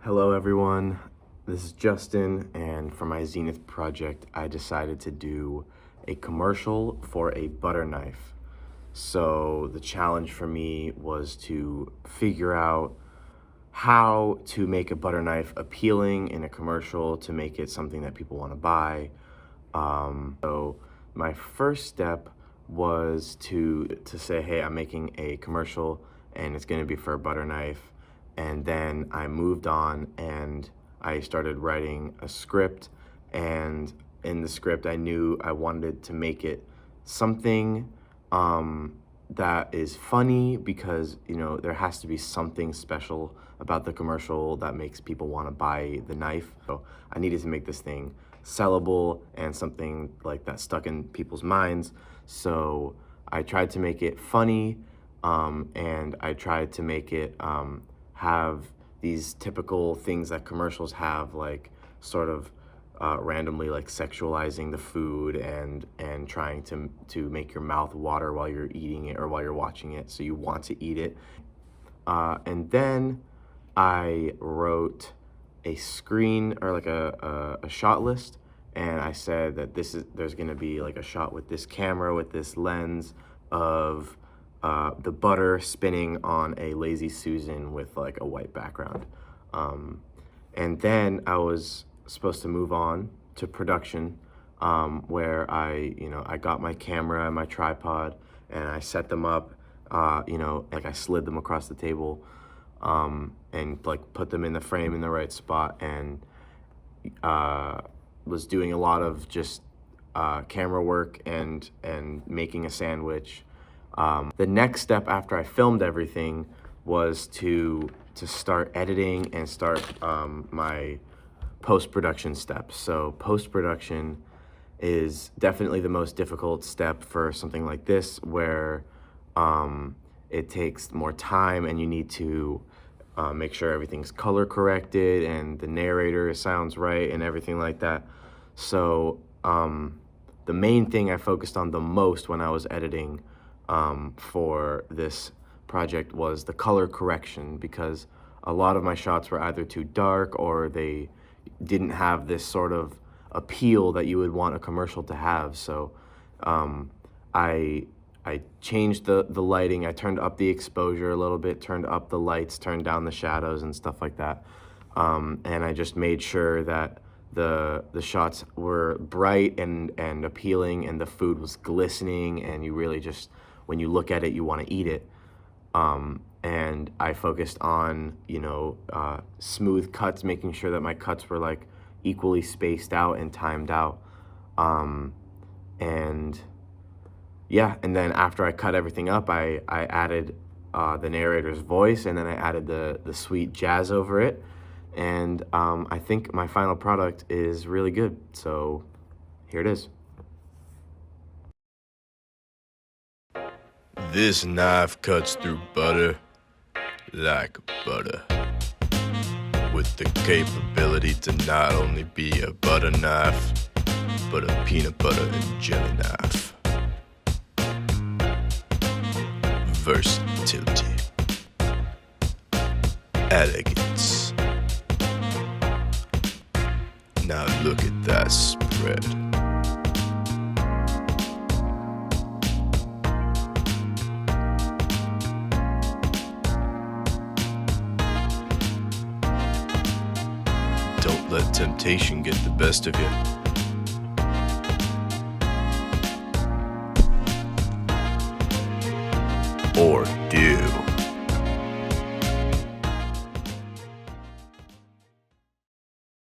Hello everyone, this is Justin, and for my Zenith project I decided to do a commercial for a butter knife. So the challenge for me was to figure out how to make a butter knife appealing in a commercial to make it something that people want to buy. So my first step was to say, hey, I'm making a commercial and it's going to be for a butter knife. And then I moved on and I started writing a script, and in the script I knew I wanted to make it something that is funny, because there has to be something special about the commercial that makes people want to buy the knife. So I needed to make this thing sellable and something like that stuck in people's minds. So I tried to make it funny, and I tried to make it have these typical things that commercials have, like sort of randomly like sexualizing the food and trying to make your mouth water while you're eating it or while you're watching it, so you want to eat it. And then I wrote a screen, or like a shot list, and I said that there's gonna be like a shot with this camera, with this lens of the butter spinning on a Lazy Susan with like a white background. And then I was supposed to move on to production, where I got my camera and my tripod and I set them up, like I slid them across the table, and like put them in the frame in the right spot, and was doing a lot of just camera work and making a sandwich. The next step after I filmed everything was to start editing and start my post-production steps. So post-production is definitely the most difficult step for something like this, where it takes more time and you need to make sure everything's color corrected and the narrator sounds right and everything like that. So the main thing I focused on the most when I was editing for this project was the color correction, because a lot of my shots were either too dark or they didn't have this sort of appeal that you would want a commercial to have. So I changed the lighting. I turned up the exposure a little bit, turned up the lights, turned down the shadows and stuff like that. And I just made sure that the shots were bright and appealing, and the food was glistening, and you really just, when you look at it, you want to eat it. And I focused on, smooth cuts, making sure that my cuts were like equally spaced out and timed out. And then after I cut everything up, I added the narrator's voice, and then I added the sweet jazz over it. And I think my final product is really good. So here it is. This knife cuts through butter like butter, with the capability to not only be a butter knife, but a peanut butter and jelly knife. Versatility, elegance. Now look at that spread. Don't let temptation get the best of you.